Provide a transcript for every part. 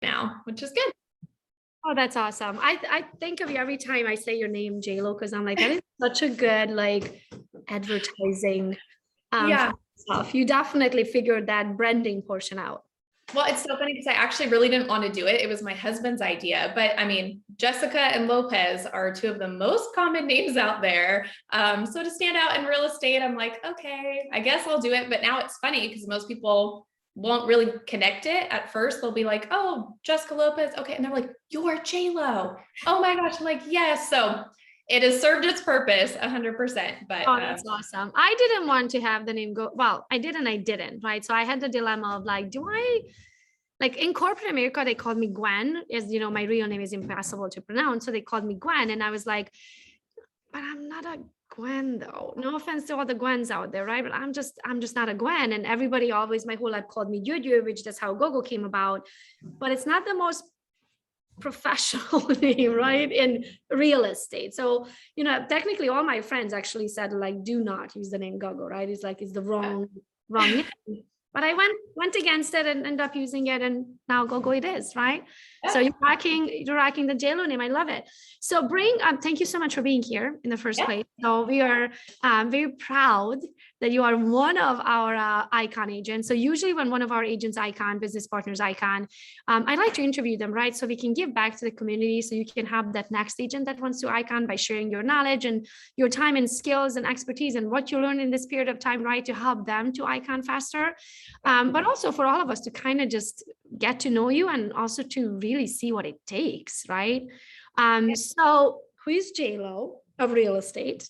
now, which is good. Oh, that's awesome. I think of you every time I say your name, JLo, because I'm like, that is such a good like advertising Yeah. stuff. You definitely figured that branding portion out. Well, it's so funny because I actually really didn't want to do it. It was my husband's idea, but I mean, Jessica and Lopez are two of the most common names out there. So to stand out in real estate, I'm like, okay, I guess I'll do it. But now it's funny because most people won't really connect it at first. They'll be like, oh, Jessica Lopez. Okay. And they're like, you're J-Lo. Oh my gosh. I'm like, yes. So it has served its purpose 100%. But oh, that's awesome. I didn't want to have the name go. Well, I did and I didn't, right? So I had the dilemma of like, do I like in corporate America, they called me Gwen, as you know, my real name is impossible to pronounce. So they called me Gwen. And I was like, but I'm not a Gwen though. No offense to all the Gwens out there, right? But I'm just not a Gwen. And everybody always my whole life called me Yudu, which that's how Gogo came about. But it's not the most professional name, right? In real estate. So, technically all my friends actually said like, do not use the name Gogo, right? It's like, it's the wrong name. But I went against it and ended up using it, and now Gogo it is, right? Yeah. So you're rocking the JLo name. I love it. So thank you so much for being here in the first place. So we are very proud that you are one of our icon agents. So usually when one of our agents icon, business partners icon, I like to interview them, right? So we can give back to the community. So you can have that next agent that wants to icon by sharing your knowledge and your time and skills and expertise and what you learn in this period of time, right? To help them to icon faster. But also for all of us to kind of just get to know you and also to really see what it takes, right? So who is JLo of real estate?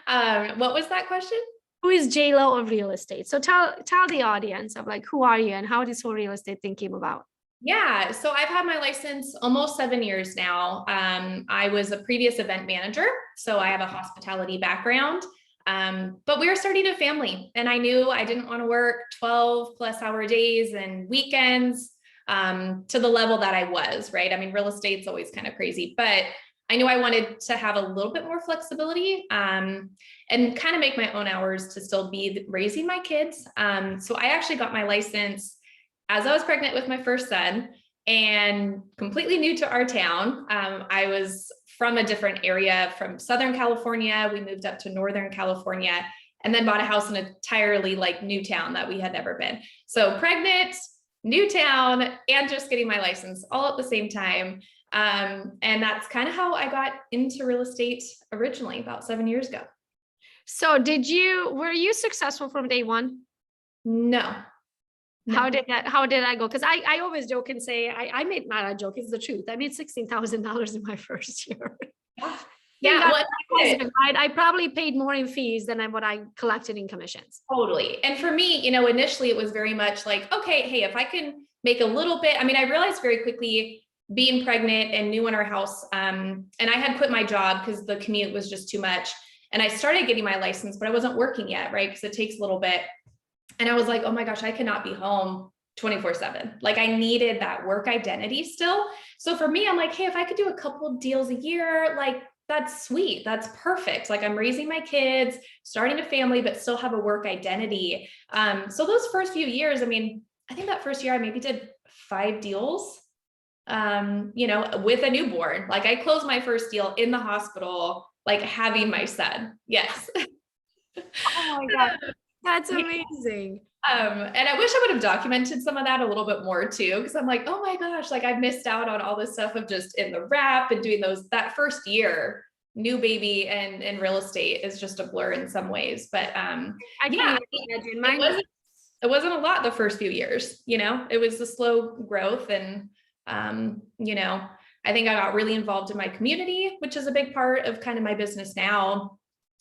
What was that question? Who is JLo of real estate? So tell the audience of like, who are you and how this whole real estate thing came about? Yeah, so I've had my license almost 7 years now. I was a previous event manager, so I have a hospitality background. But we were starting a family, and I knew I didn't want to work 12+ hour days and weekends to the level that I was, right? I mean, real estate's always kind of crazy, but I knew I wanted to have a little bit more flexibility and kind of make my own hours to still be raising my kids. So I actually got my license as I was pregnant with my first son and completely new to our town. I was from a different area, from Southern California. We moved up to Northern California and then bought a house in an entirely like new town that we had never been. So pregnant, new town, and just getting my license all at the same time. And that's kind of how I got into real estate originally about 7 years ago. So were you successful from day one? No. How did I go? Because I always joke and say, I made, not a joke, it's the truth. I made $16,000 in my first year. Yeah. Well, I probably paid more in fees than what I collected in commissions. Totally. And for me, initially it was very much like, okay, hey, if I can make a little bit, I mean, I realized very quickly being pregnant and new in our house, and I had quit my job because the commute was just too much. And I started getting my license, but I wasn't working yet, right? Because it takes a little bit. And I was like, oh my gosh, I cannot be home 24/7. Like I needed that work identity still. So for me, I'm like, hey, if I could do a couple of deals a year, like that's sweet. That's perfect. Like I'm raising my kids, starting a family, but still have a work identity. So those first few years, I mean, I think that first year I maybe did 5 deals, with a newborn. Like I closed my first deal in the hospital, like having my son. Yes. Oh my God. That's amazing. And I wish I would have documented some of that a little bit more too, because I'm like, oh my gosh, like I missed out on all this stuff of just in the wrap and doing that first year, new baby and real estate is just a blur in some ways. But I can imagine. It wasn't a lot the first few years, it was the slow growth. And, I think I got really involved in my community, which is a big part of kind of my business now.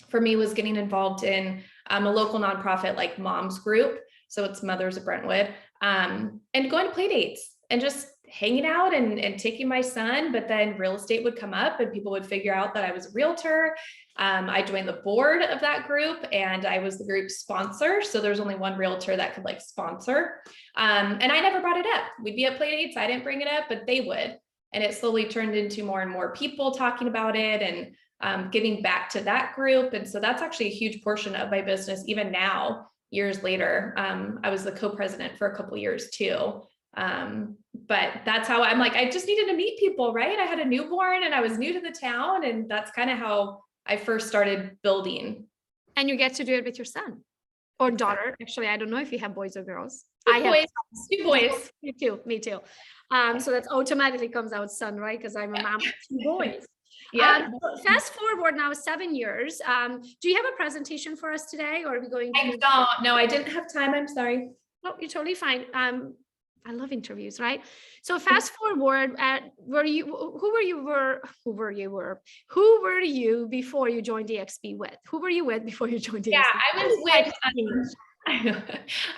For me was getting involved in a local nonprofit like Moms Group. So it's Mothers of Brentwood, and going to play dates and just hanging out and taking my son. But then real estate would come up and people would figure out that I was a realtor. I joined the board of that group and I was the group sponsor. So there's only one realtor that could like sponsor. And I never brought it up. We'd be at play dates. I didn't bring it up, but they would. And it slowly turned into more and more people talking about it and giving back to that group. And so that's actually a huge portion of my business. Even now, years later, I was the co-president for a couple of years too. But that's how I'm like, I just needed to meet people, right? I had a newborn and I was new to the town, and that's kind of how I first started building. And you get to do it with your son or daughter. Actually, I don't know if you have boys or girls. Two I have boys, two boys. me too, me too. So that automatically comes out son, right? Because I'm a mom of two boys. Yeah. Fast forward now 7 years. Do you have a presentation for us today, or are we going to? I don't. No, I didn't have time. I'm sorry. No, you're totally fine. I love interviews, right? So fast forward, who were you before you joined EXP with? Who were you with before you joined EXP? Yeah, I was with,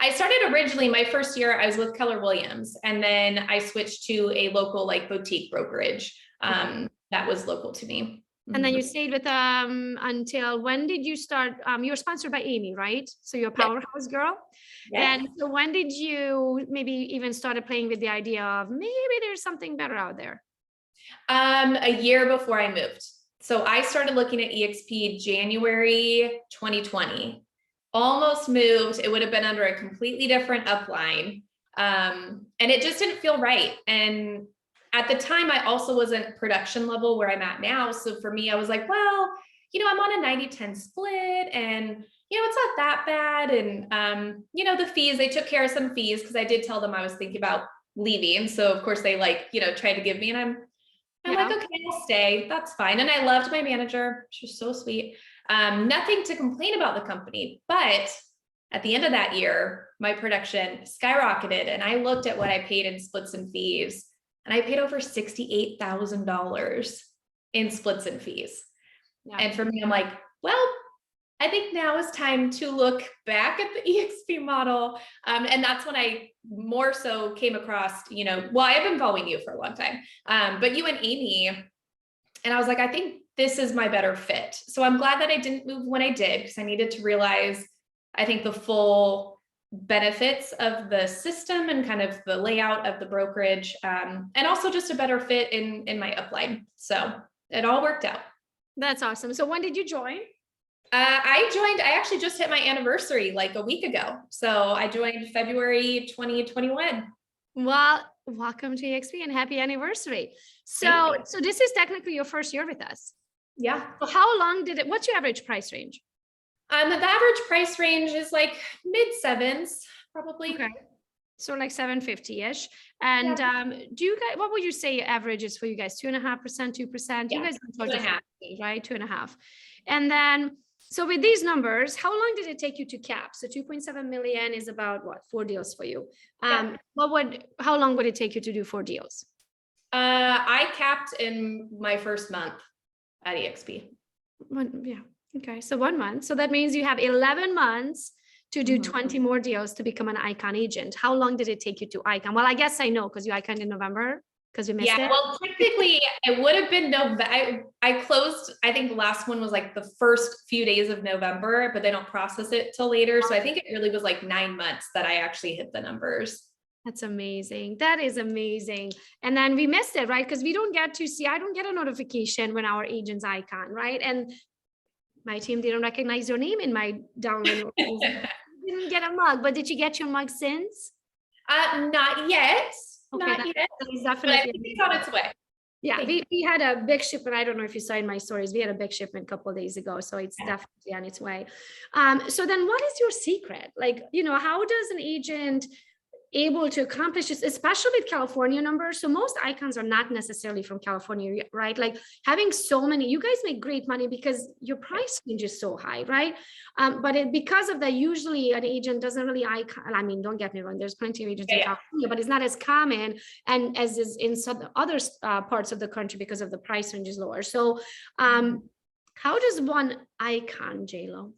I started originally my first year, I was with Keller Williams, and then I switched to a local like boutique brokerage that was local to me. And then you stayed with until when did you start? You're sponsored by Amy, right? So you're a powerhouse girl. Yes. And so when did you maybe even started playing with the idea of maybe there's something better out there? A year before I moved. So I started looking at EXP January 2020. Almost moved. It would have been under a completely different upline. And it just didn't feel right. And at the time, I also wasn't production level where I'm at now. So for me, I was like, well, I'm on a 90-10 split, and it's not that bad. And the fees, they took care of some fees because I did tell them I was thinking about leaving. So of course they tried to give me, and I'm like, okay, I'll stay. That's fine. And I loved my manager. She's so sweet. Nothing to complain about the company, but at the end of that year, my production skyrocketed, and I looked at what I paid in splits and fees, and I paid over $68,000 in splits and fees. Yeah. And for me, I'm like, well, I think now is time to look back at the EXP model. And that's when I more so came across, I've been following you for a long time, but you and Amy, and I was like, I think this is my better fit. So I'm glad that I didn't move when I did, because I needed to realize, I think, the full benefits of the system and kind of the layout of the brokerage, and also just a better fit in my upline. So it all worked out. That's awesome. So when did you join? I actually just hit my anniversary like a week ago. So I joined February 2021. Well, welcome to EXP and happy anniversary. So this is technically your first year with us. Yeah. So how long what's your average price range? The average price range is like mid-7s, probably. Okay. So like 750-ish. And do you guys, what would you say average is for you guys? 2.5%, 2%? You guys don't charge 2.5, right? 2.5. And then, so with these numbers, how long did it take you to cap? So 2.7 million is about what, 4 deals for you. How long would it take you to do 4 deals? I capped in my first month at EXP. Okay. So 1 month. So that means you have 11 months to do 20 more deals to become an Icon agent. How long did it take you to Icon? Well, I guess I know, because you Iconed in November, because we missed it. Yeah, well, technically it would have been November. I closed, I think the last one was like the first few days of November, but they don't process it till later. So I think it really was like 9 months that I actually hit the numbers. That's amazing. That is amazing. And then we missed it, right? Because we don't get to see, I don't get a notification when our agent's Icon, right? And my team didn't recognize your name in my download. Didn't get a mug, but did you get your mug since? Not yet. Okay, not yet. Definitely. But I think it's on its way. Yeah, we had a big shipment. I don't know if you saw in my stories. We had a big shipment a couple of days ago, so it's definitely on its way. So then, what is your secret? Like, how does an agent able to accomplish this, especially with California numbers? So most icons are not necessarily from California, right? Like having so many, you guys make great money because your price range is so high, right? But because of that, usually an agent doesn't really icon. I mean, don't get me wrong, there's plenty of agents in California, but it's not as common and as is in some other parts of the country because of the price range is lower. So how does one icon, JLo?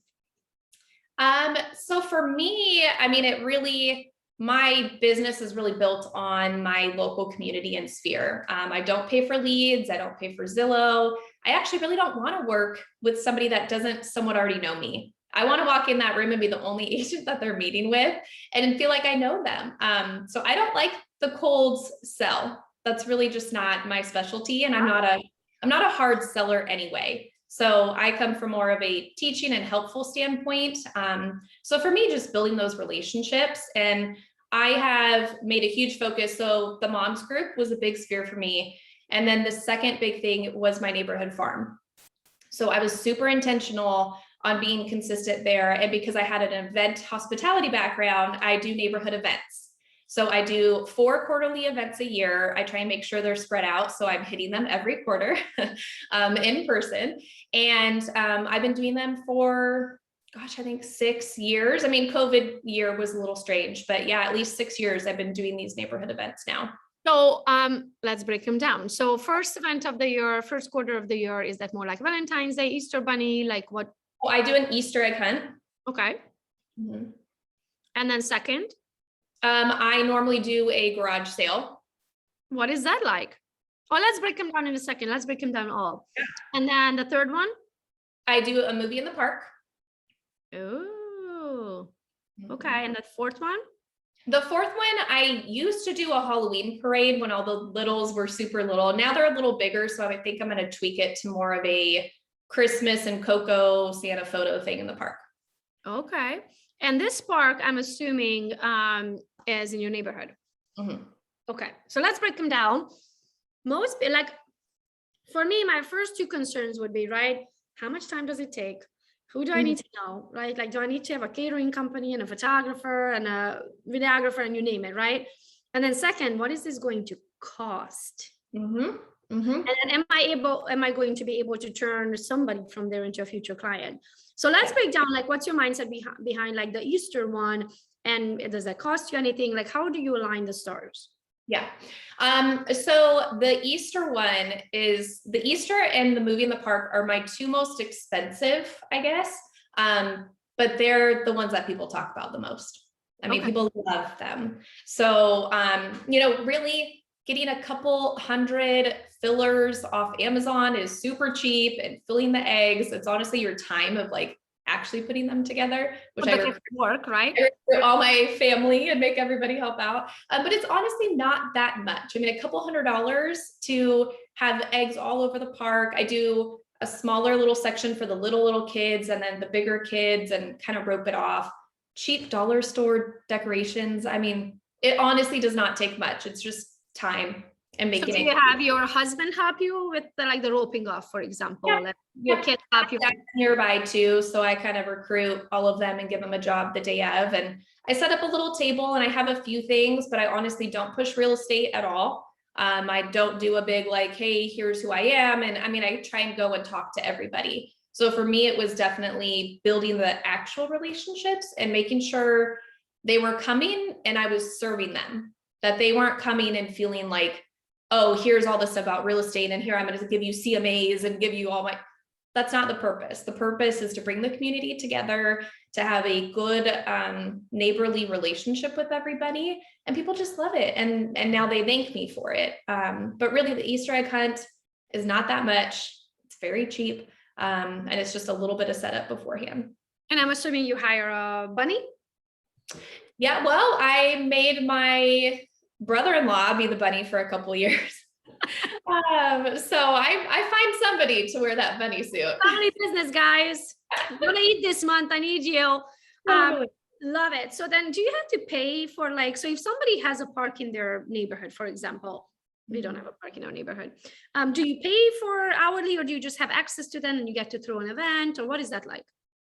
So for me, I mean, my business is really built on my local community and sphere. I don't pay for leads. I don't pay for Zillow. I actually really don't want to work with somebody that doesn't somewhat already know me. I want to walk in that room and be the only agent that they're meeting with and feel like I know them. So I don't like the cold sell. That's really just not my specialty. And I'm not a hard seller anyway. So I come from more of a teaching and helpful standpoint. So for me, just building those relationships, and I have made a huge focus. So the moms group was a big sphere for me. And then the second big thing was my neighborhood farm. So I was super intentional on being consistent there. And because I had an event hospitality background, I do neighborhood events. So I do 4 quarterly events a year. I try and make sure they're spread out, so I'm hitting them every quarter in person. And I've been doing them for, gosh, I think 6 years. I mean, COVID year was a little strange, but yeah, at least 6 years I've been doing these neighborhood events now. So let's break them down. So first event of the year, first quarter of the year, is that more like Valentine's Day, Easter Bunny, like what? Oh, I do an Easter egg hunt. Okay. Mm-hmm. And then second? I normally do a garage sale. What is that like? Oh, let's break them down in a second. Let's break them down all. Yeah. And then the third one? I do a movie in the park. Oh, okay. And the fourth one? The fourth one, I used to do a Halloween parade when all the littles were super little. Now they're a little bigger, so I think I'm going to tweak it to more of a Christmas and Coco Santa photo thing in the park. Okay. And this park, I'm assuming, is in your neighborhood. Mm-hmm. Okay. So let's break them down. Most, like, for me, my first 2 concerns would be, right, how much time does it take? Who do I need to know, right? Like, do I need to have a catering company and a photographer and a videographer and you name it, right? And then second, what is this going to cost? Mm-hmm. Mm-hmm. And then am I going to be able to turn somebody from there into a future client? So let's break down, like, what's your mindset behind like the Easter one, and does that cost you anything? Like, how do you align the stars? Yeah. So the Easter one is the Easter and the movie in the park are my 2 most expensive, I guess. But they're the ones that people talk about the most. I mean, people love them. So, really getting a couple hundred fillers off Amazon is super cheap, and filling the eggs, it's honestly your time of like actually putting them together, which I work, right? I recruit all my family and make everybody help out. But it's honestly not that much. I mean, a couple $100s to have eggs all over the park. I do a smaller little section for the little kids and then the bigger kids and kind of rope it off. Cheap dollar store decorations. I mean, it honestly does not take much. It's just time and making so do you have your husband help you with the roping off, for example? Yeah. Like your kids help you nearby too, so I kind of recruit all of them and give them a job the day of, and I set up a little table and I have a few things, but I honestly don't push real estate at all. I don't do a big like, hey, here's who I am, and I mean, I try and go and talk to everybody. So for me, it was definitely building the actual relationships and making sure they were coming and I was serving them, that they weren't coming and feeling like, oh, here's all this stuff about real estate and here I'm going to give you CMAs and give you all my, that's not the purpose. The purpose is to bring the community together, to have a good neighborly relationship with everybody, and people just love it. And now they thank me for it. But really the Easter egg hunt is not that much. It's very cheap. And it's just a little bit of setup beforehand. And I'm assuming you hire a bunny? Yeah, well, I made my brother-in-law be the bunny for a couple years. So I find somebody to wear that bunny suit. Family business, guys. I'm gonna eat this month. I need you. Love it. So then do you have to pay for so if somebody has a park in their neighborhood, for example, we don't have a park in our neighborhood. Do you pay for hourly, or do you just have access to them and you get to throw an event, or what is that like?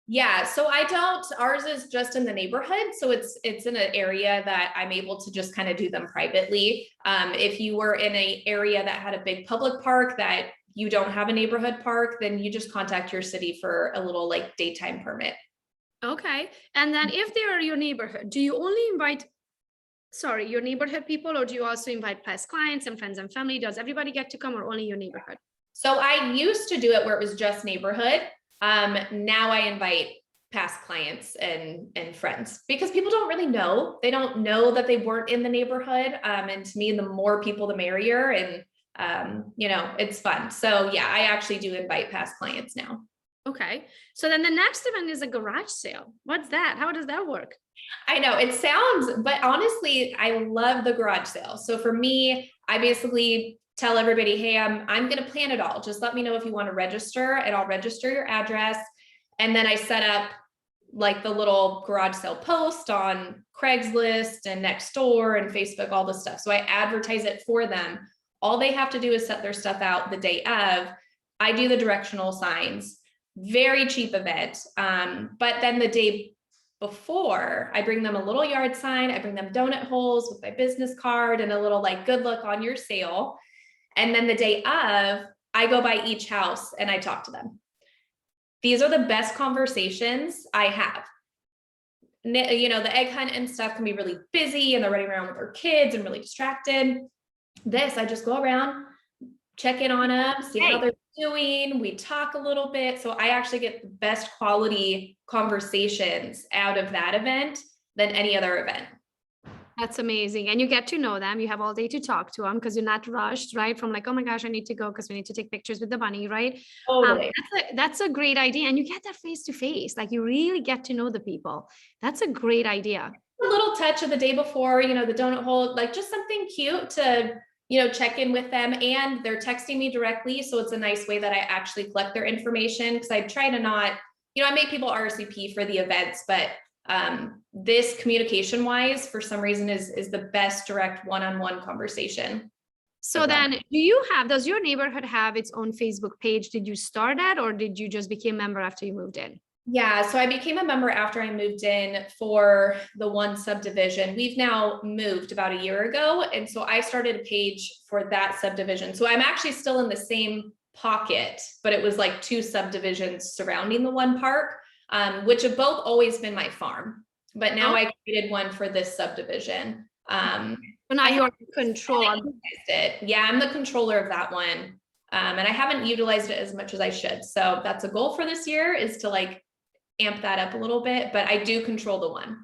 Yeah, so I don't, ours is just in the neighborhood. So it's in an area that I'm able to just kind of do them privately. If you were in an area that had a big public park that you don't have a neighborhood park, then you just contact your city for a little daytime permit. Okay. And then if they are your neighborhood, do you only invite, your neighborhood people, or do you also invite past clients and friends and family? Does everybody get to come, or only your neighborhood? So I used to do it where it was just neighborhood. Now I invite past clients and friends, because people don't really know. They don't know that they weren't in the neighborhood. And to me, the more people, the merrier. And, it's fun. So yeah, I actually do invite past clients now. Okay. So then the next event is a garage sale. What's that? How does that work? I know it sounds, but honestly, I love the garage sale. So for me, I basically tell everybody, hey, I'm going to plan it all. Just let me know if you want to register, and I'll register your address. And then I set up like the little garage sale post on Craigslist and Nextdoor and Facebook, all this stuff. So I advertise it for them. All they have to do is set their stuff out the day of. I do the directional signs, very cheap event. But then the day before, I bring them a little yard sign, I bring them donut holes with my business card and a little like good luck on your sale. And then the day of, I go by each house and I talk to them. These are the best conversations I have. You know, the egg hunt and stuff can be really busy and they're running around with their kids and really distracted. This, I just go around, check in on them, see how they're doing. We talk a little bit. So I actually get the best quality conversations out of that event than any other event. That's amazing. And you get to know them. You have all day to talk to them because you're not rushed, right? From like, oh my gosh, I need to go because we need to take pictures with the bunny, right? Totally. That's a great idea. And you get that face to face, like you really get to know the people. That's a great idea. A little touch of the day before, you know, the donut hole, like just something cute to, you know, check in with them, and they're texting me directly. So it's a nice way that I actually collect their information, because I try to not, you know, I make people RSVP for the events, but this communication wise, for some reason is the best direct one-on-one conversation. So then does your neighborhood have its own Facebook page? Did you start that, or did you just become a member after you moved in? Yeah, so I became a member after I moved in for the one subdivision. We've now moved about a year ago. And so I started a page for that subdivision. So I'm actually still in the same pocket, but it was like two subdivisions surrounding the one park, which have both always been my farm. But now I created one for this subdivision. So now you're in control. Yeah, I'm the controller of that one. And I haven't utilized it as much as I should. So that's a goal for this year, is to like amp that up a little bit, but I do control the one.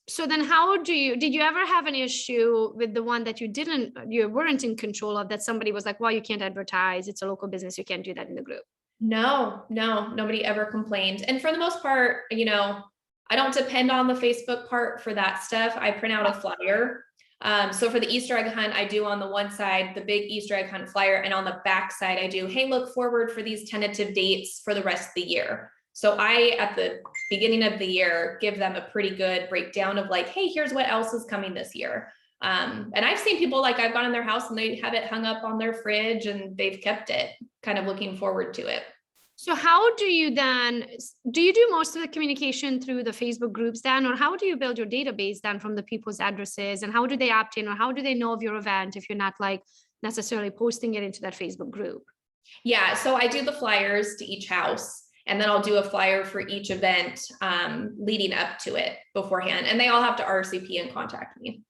So then did you ever have an issue with the one that you weren't in control of, that somebody was like, well, you can't advertise, it's a local business, you can't do that in the group? No, nobody ever complained. And for the most part, you know, I don't depend on the Facebook part for that stuff. I print out a flyer. So for the Easter egg hunt, I do on the one side, the big Easter egg hunt flyer, and on the back side, I do, hey, look forward for these tentative dates for the rest of the year. So I, at the beginning of the year, give them a pretty good breakdown of like, hey, here's what else is coming this year. And I've seen people, like I've gone in their house and they have it hung up on their fridge and they've kept it, kind of looking forward to it. So how do you do most of the communication through the Facebook groups then, or how do you build your database then from the people's addresses, and how do they opt in, or how do they know of your event if you're not like necessarily posting it into that Facebook group? Yeah, so I do the flyers to each house, and then I'll do a flyer for each event leading up to it beforehand. And they all have to RSVP and contact me.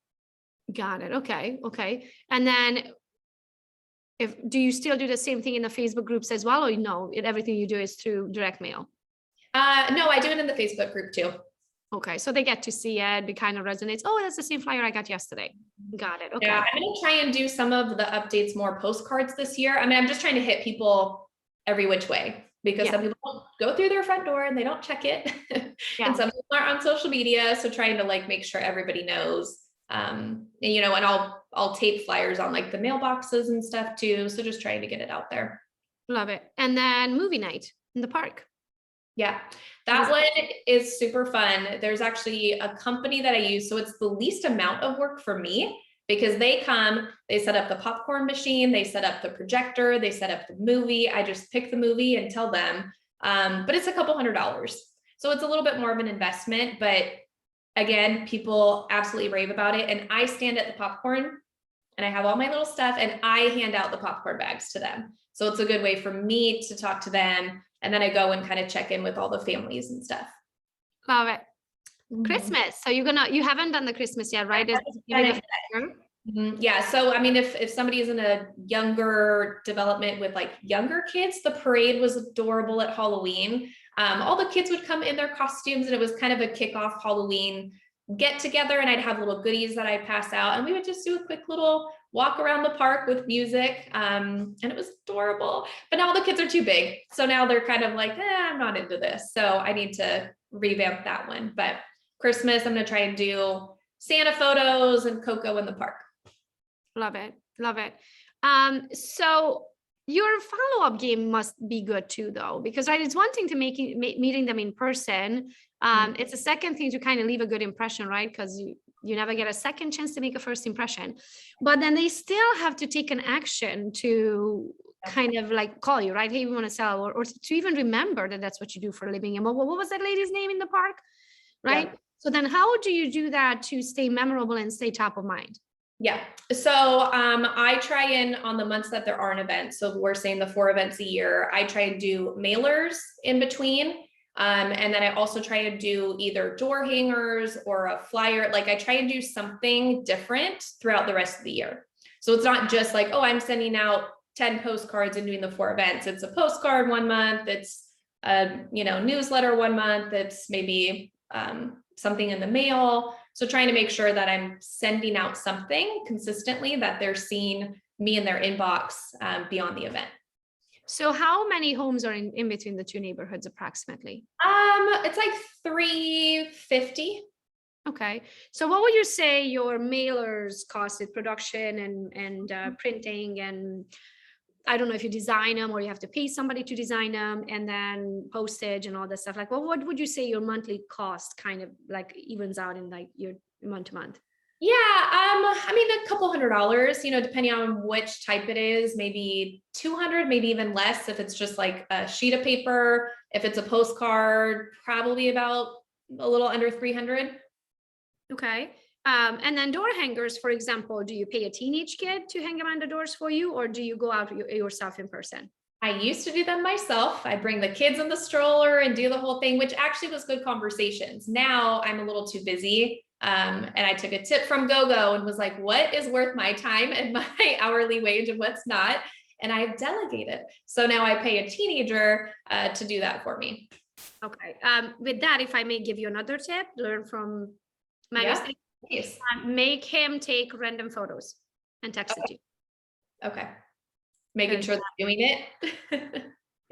Got it. Okay. And then do you still do the same thing in the Facebook groups as well, or no, everything you do is through direct mail? No, I do it in the Facebook group too. Okay, so they get to see it, it kind of resonates. Oh, that's the same flyer I got yesterday. Got it. Okay. Yeah, I'm going to try and do some of the updates, more postcards this year. I mean, I'm just trying to hit people every which way, because some people go through their front door and they don't check it. And some people aren't on social media. So trying to like make sure everybody knows, and, you know, and I'll tape flyers on like the mailboxes and stuff too. So just trying to get it out there. Love it. And then movie night in the park. Yeah, that one is super fun. There's actually a company that I use. So it's the least amount of work for me, because they come, they set up the popcorn machine, they set up the projector, they set up the movie. I just pick the movie and tell them, but it's a couple $100s. So it's a little bit more of an investment, but again, people absolutely rave about it. And I stand at the popcorn and I have all my little stuff and I hand out the popcorn bags to them. So it's a good way for me to talk to them. And then I go and kind of check in with all the families and stuff. Love it. Christmas. So you haven't done the Christmas yet, right? Yeah. So, I mean, if somebody is in a younger development with like younger kids, the parade was adorable at Halloween. All the kids would come in their costumes and it was kind of a kickoff Halloween get together, and I'd have little goodies that I'd pass out, and we would just do a quick little walk around the park with music. And it was adorable, but now the kids are too big. So now they're kind of like, I'm not into this. So I need to revamp that one. But Christmas, I'm going to try and do Santa photos and Coco in the park. Love it. Love it. So your follow-up game must be good too, though, because right, it's one thing to meeting them in person. It's a second thing to kind of leave a good impression, right? Because you never get a second chance to make a first impression, but then they still have to take an action to kind of like call you, right? Hey, we want to sell, or to even remember that that's what you do for a living. And what was that lady's name in the park, right? Yeah. So then how do you do that to stay memorable and stay top of mind? Yeah. So I try in on the months that there aren't events. So we're saying the 4 events a year. I try and do mailers in between. And then I also try to do either door hangers or a flyer. Like I try and do something different throughout the rest of the year. So it's not just like, oh, I'm sending out 10 postcards and doing the 4 events. It's a postcard one month. It's a, newsletter one month. It's maybe something in the mail. So trying to make sure that I'm sending out something consistently that they're seeing me in their inbox beyond the event. So how many homes are in between the 2 neighborhoods approximately? It's like 350. Okay. So what would you say your mailers costed, production and printing, and I don't know if you design them or you have to pay somebody to design them, and then postage and all that stuff. Like, what would you say your monthly cost kind of like evens out in like your month to month? Yeah, I mean, a couple $100, depending on which type it is, maybe 200, maybe even less. If it's just like a sheet of paper, if it's a postcard, probably about a little under 300. Okay. And then door hangers, for example, do you pay a teenage kid to hang around the doors for you, or do you go out yourself in person? I used to do them myself. I bring the kids in the stroller and do the whole thing, which actually was good conversations. Now I'm a little too busy. And I took a tip from Gogo and was like, what is worth my time and my hourly wage and what's not? And I've delegated. So now I pay a teenager to do that for me. Okay. With that, if I may give you another tip, learn from my mistake. Yes. Make him take random photos and text it to you. Okay. Making sure they're doing it.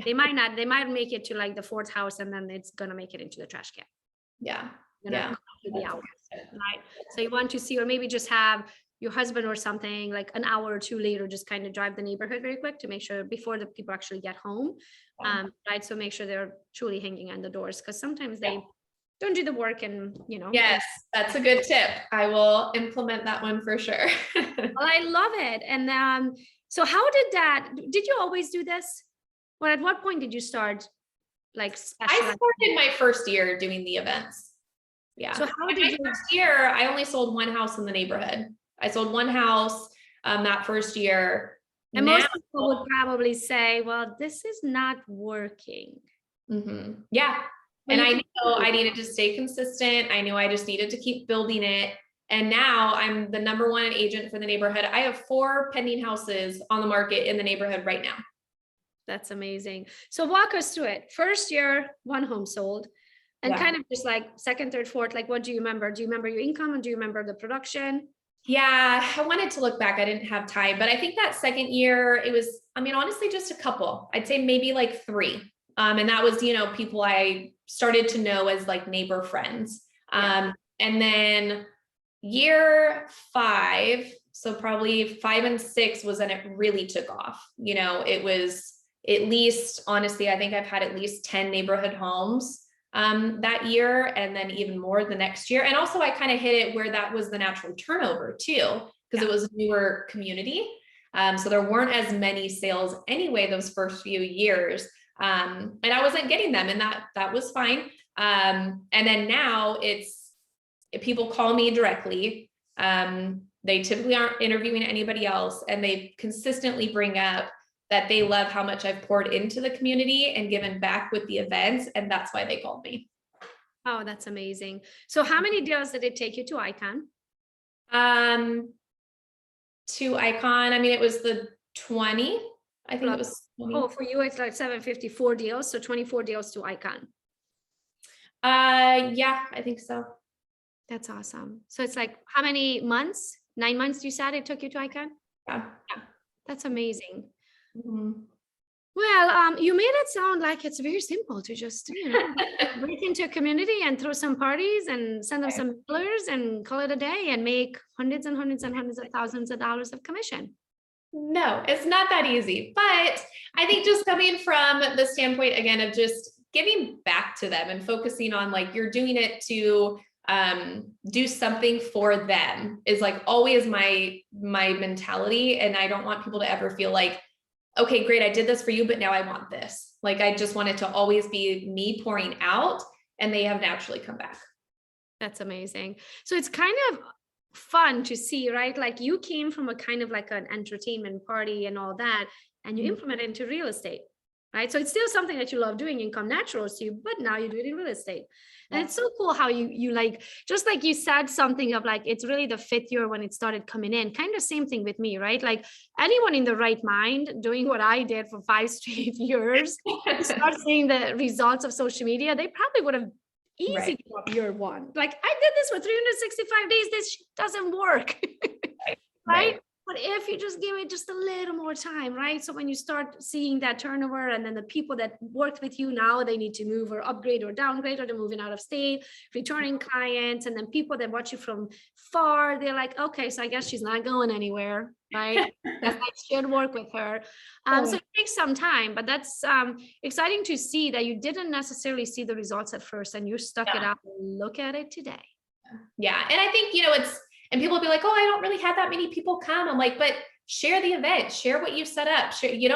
They might make it to like the 4th house and then it's going to make it into the trash can. Yeah. The hours, right? So you want to see, or maybe just have your husband or something like an hour or 2 later, just kind of drive the neighborhood very quick to make sure before the people actually get home. Right. So make sure they're truly hanging on the doors, because sometimes they don't do the work and, Yes, that's a good tip. I will implement that one for sure. Well, I love it. And so did you always do this? Or at what point did you start like I started my first year doing the events. Yeah. So how did you? First year, I only sold 1 house in the neighborhood. I sold 1 house that first year. And most people would probably say, well, this is not working. Mm-hmm. Yeah. And I knew I needed to stay consistent. I knew I just needed to keep building it. And now I'm the #1 agent for the neighborhood. I have 4 pending houses on the market in the neighborhood right now. That's amazing. So walk us through it. First year, 1 home sold. And kind of just like 2nd, 3rd, 4th, like what do you remember? Do you remember your income, and do you remember the production? Yeah, I wanted to look back. I didn't have time, but I think that 2nd year, it was, honestly, just a couple. I'd say maybe like 3. And that was, people I started to know as like neighbor friends. And then year 5, so probably 5 and 6 was when it really took off. It was at least, honestly, I think I've had at least 10 neighborhood homes that year, and then even more the next year. And also I kind of hit it where that was the natural turnover too, because it was a newer community. So there weren't as many sales anyway, those first few years. And I wasn't getting them, and that was fine. And then now people call me directly. They typically aren't interviewing anybody else, and they consistently bring up that they love how much I've poured into the community and given back with the events. And that's why they called me. Oh, that's amazing. So how many deals did it take you to Icon? To Icon, it was the 20. I think it was 20. Oh, for you, it's like 754 deals. So 24 deals to Icon. Yeah, I think so. That's awesome. So it's like how many months? 9 months you said it took you to Icon? Yeah. That's amazing. Mm-hmm. Well, you made it sound like it's very simple to just, break into a community and throw some parties and send them some mailers and call it a day and make hundreds and hundreds and hundreds of thousands of dollars of commission. No, it's not that easy. But I think just coming from the standpoint again of just giving back to them and focusing on like you're doing it to do something for them is like always my mentality. And I don't want people to ever feel like, okay, great, I did this for you, but now I want this. Like I just want it to always be me pouring out, and they have naturally come back. That's amazing. So it's kind of fun to see, right? Like you came from a kind of like an entertainment party and all that, and you implement it into real estate, right? So it's still something that you love doing and come natural to you, but now you do it in real estate. And it's so cool how you like, just like you said something of like, it's really the fifth year when it started coming in, kind of same thing with me, right? Like anyone in the right mind doing what I did for 5 straight years, to start seeing the results of social media, they probably would have easy Right. up year one. Like I did this for 365 days. This doesn't work. Right. Right? But if you just give it just a little more time, right? So when you start seeing that turnover, and then the people that worked with you now, they need to move or upgrade or downgrade, or they're moving out of state, returning clients, and then people that watch you from far, they're like, okay, so I guess she's not going anywhere, right? I should work with her. So it takes some time, but that's exciting to see that you didn't necessarily see the results at first, and you stuck it out and look at it today. Yeah. And I think, and people will be like, oh, I don't really have that many people come. I'm like, but share the event, share what you set up. Share, they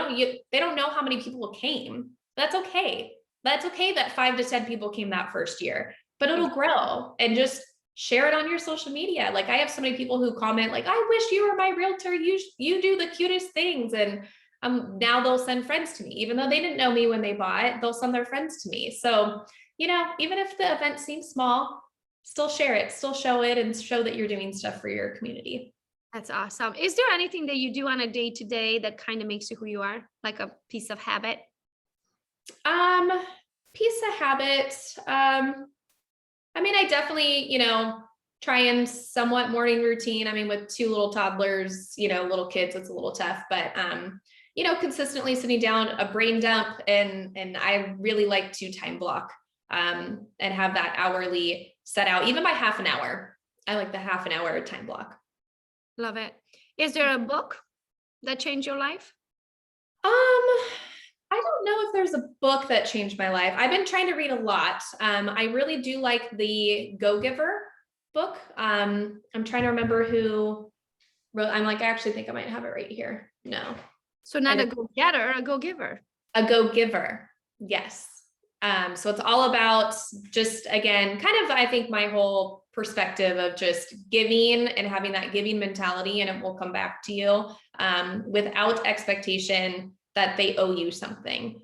don't know how many people came. That's okay. That's okay that 5 to 10 people came that first year, but it'll grow, and just share it on your social media. Like I have so many people who comment like, I wish you were my realtor. You do the cutest things. And now they'll send friends to me, even though they didn't know me when they bought, they'll send their friends to me. So, even if the event seems small, still share it, still show it, and show that you're doing stuff for your community. That's awesome. Is there anything that you do on a day-to-day that kind of makes you who you are, like a piece of habit? Piece of habit. I mean, I definitely, try and somewhat morning routine. I mean, with 2 little toddlers, little kids, it's a little tough, but consistently sitting down, a brain dump, and I really like to time block and have that hourly set out, even by half an hour. I like the half an hour time block. Love it. Is there a book that changed your life? I don't know if there's a book that changed my life. I've been trying to read a lot. I really do like the Go Giver book. I'm trying to remember who wrote. I actually think I might have it right here. No. So not a go-getter, a go-giver. A go-giver. Yes. So it's all about just, again, kind of, I think my whole perspective of just giving and having that giving mentality, and it will come back to you without expectation that they owe you something.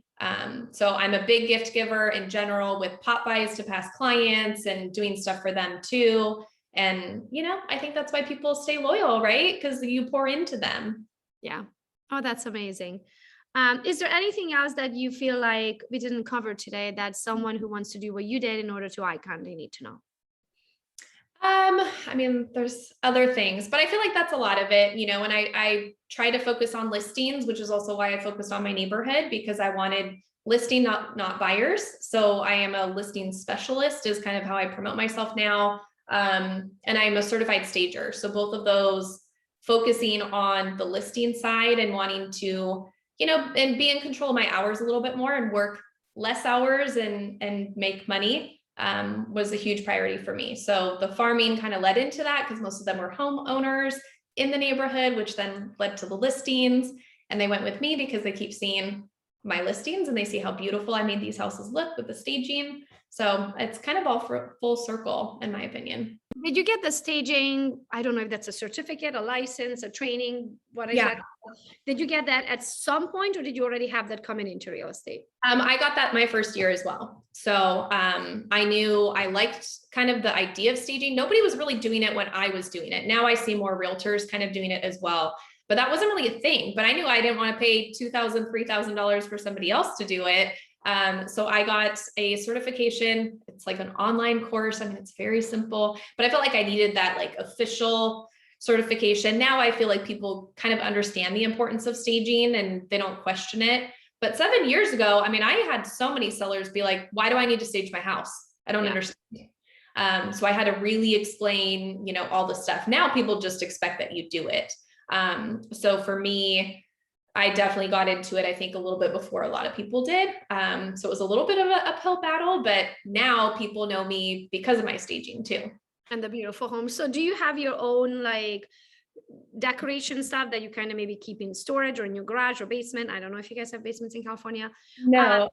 So I'm a big gift giver in general, with pop buys to past clients and doing stuff for them too. And, I think that's why people stay loyal, right? Because you pour into them. Yeah. Oh, that's amazing. Is there anything else that you feel like we didn't cover today that someone who wants to do what you did in order to icon, they need to know? I mean, there's other things, but I feel like that's a lot of it, and I try to focus on listings, which is also why I focused on my neighborhood, because I wanted listing, not buyers. So I am a listing specialist is kind of how I promote myself now. And I'm a certified stager. So both of those, focusing on the listing side and wanting to, and be in control of my hours a little bit more and work less hours and make money. Was a huge priority for me. So the farming kind of led into that, because most of them were homeowners in the neighborhood, which then led to the listings. And they went with me because they keep seeing my listings and they see how beautiful I made these houses look with the staging. So it's kind of all full circle, in my opinion. Did you get the staging? I don't know if that's a certificate, a license, a training. What is that? Did you get that at some point, or did you already have that coming into real estate? I got that my first year as well. So I knew I liked kind of the idea of staging. Nobody was really doing it when I was doing it. Now I see more realtors kind of doing it as well, but that wasn't really a thing. But I knew I didn't want to pay $2,000, $3,000 for somebody else to do it. So I got a certification. It's like an online course. I mean, it's very simple, but I felt like I needed that like official certification. Now I feel like people kind of understand the importance of staging and they don't question it. But 7 years ago, I mean, I had so many sellers be like, why do I need to stage my house? I don't understand. So I had to really explain, all the stuff. Now people just expect that you do it. So for me, I definitely got into it, I think, a little bit before a lot of people did. So it was a little bit of an uphill battle, but now people know me because of my staging too. And the beautiful home. So do you have your own like decoration stuff that you kind of maybe keep in storage or in your garage or basement? I don't know if you guys have basements in California. No.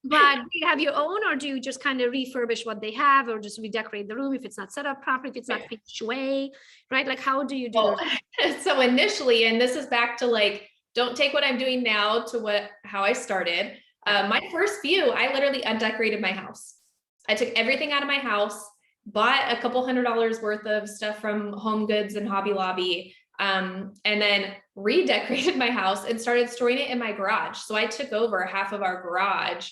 But do you have your own, or do you just kind of refurbish what they have, or just redecorate the room if it's not set up properly, if it's not feng shui, right? Like, how do you do those? So initially, and this is back to like, don't take what I'm doing now to how I started. My first few, I literally undecorated my house. I took everything out of my house, bought a couple $100 worth of stuff from Home Goods and Hobby Lobby, and then redecorated my house and started storing it in my garage. So I took over half of our garage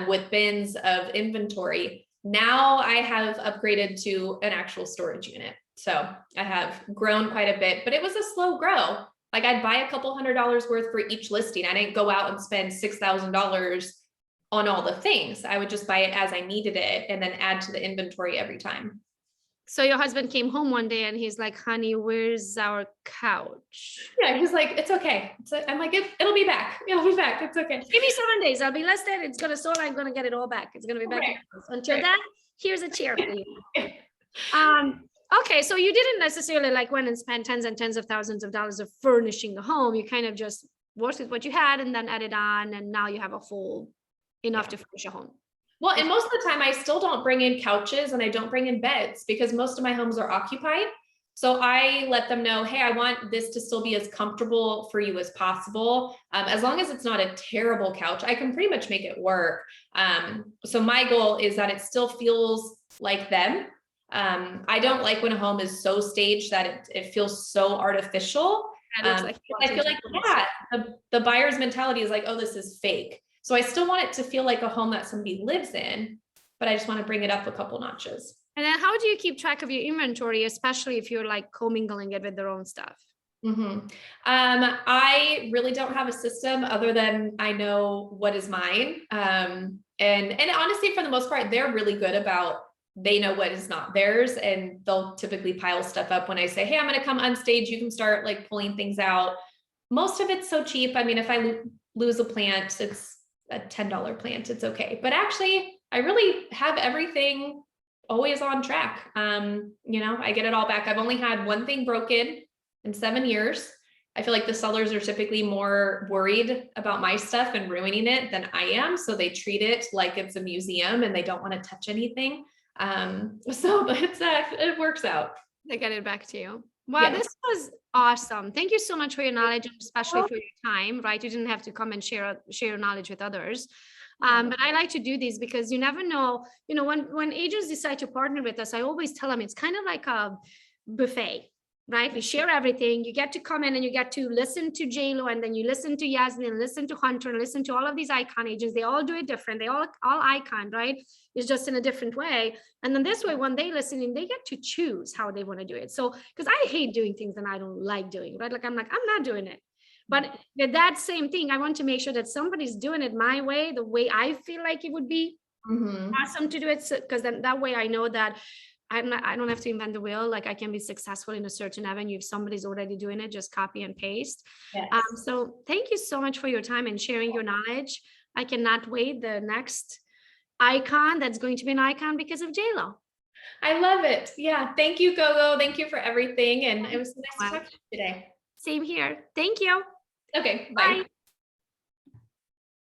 with bins of inventory. Now I have upgraded to an actual storage unit. So I have grown quite a bit, but it was a slow grow. Like I'd buy a couple $100 worth for each listing. I didn't go out and spend $6,000 on all the things. I would just buy it as I needed it and then add to the inventory every time. So your husband came home one day and he's like, honey, where's our couch? Yeah, he's like, it's okay. I'm like, it'll be back. It'll be back. It's okay. Give me 7 days. I'll be less than it's going to soar. I'm going to get it all back. It's going to be back. Right. Until then, here's a chair for you. Okay. So you didn't necessarily like went and spend tens and tens of thousands of dollars of furnishing the home. You kind of just worked with what you had and then added on. And now you have a full enough to furnish a home. Well, and most of the time I still don't bring in couches and I don't bring in beds because most of my homes are occupied. So I let them know, hey, I want this to still be as comfortable for you as possible. As long as it's not a terrible couch, I can pretty much make it work. So my goal is that it still feels like them. I don't like when a home is so staged that it feels so artificial. I feel like, the buyer's mentality is like, oh, this is fake. So I still want it to feel like a home that somebody lives in, but I just want to bring it up a couple notches. And then how do you keep track of your inventory, especially if you're like commingling it with their own stuff? Mm-hmm. I really don't have a system other than I know what is mine. And honestly, for the most part, they're really good about, they know what is not theirs, and they'll typically pile stuff up when I say, hey, I'm going to come on stage. You can start like pulling things out. Most of it's so cheap. I mean, if I lose a plant, it's a $10 plant, it's okay. But actually, I really have everything always on track. I get it all back. I've only had one thing broken in 7 years. I feel like the sellers are typically more worried about my stuff and ruining it than I am. So they treat it like it's a museum and they don't want to touch anything. So it works out. They get it back to you. Wow, This was awesome. Thank you so much for your knowledge, and especially for your time, right? You didn't have to come and share your knowledge with others. But I like to do these because you never know, when agents decide to partner with us, I always tell them it's kind of like a buffet, right? We share everything. You get to come in and you get to listen to JLo, and then you listen to Yasmin, listen to Hunter, and listen to all of these icon agents. They all do it different. They all icon, right? It's just in a different way. And then this way, when they listen in, they get to choose how they want to do it. So, because I hate doing things that I don't like doing, right? Like, I'm not doing it. But with that same thing, I want to make sure that somebody's doing it my way, the way I feel like it would be awesome to do it. Because then that way I know that I don't have to invent the wheel. Like I can be successful in a certain avenue. If somebody's already doing it, just copy and paste. Yes. So thank you so much for your time and sharing your knowledge. I cannot wait the next icon that's going to be an icon because of JLo. I love it. Yeah. Thank you, Gogo. Thank you for everything. And it was nice to talk to you today. Same here. Thank you. Okay. Bye.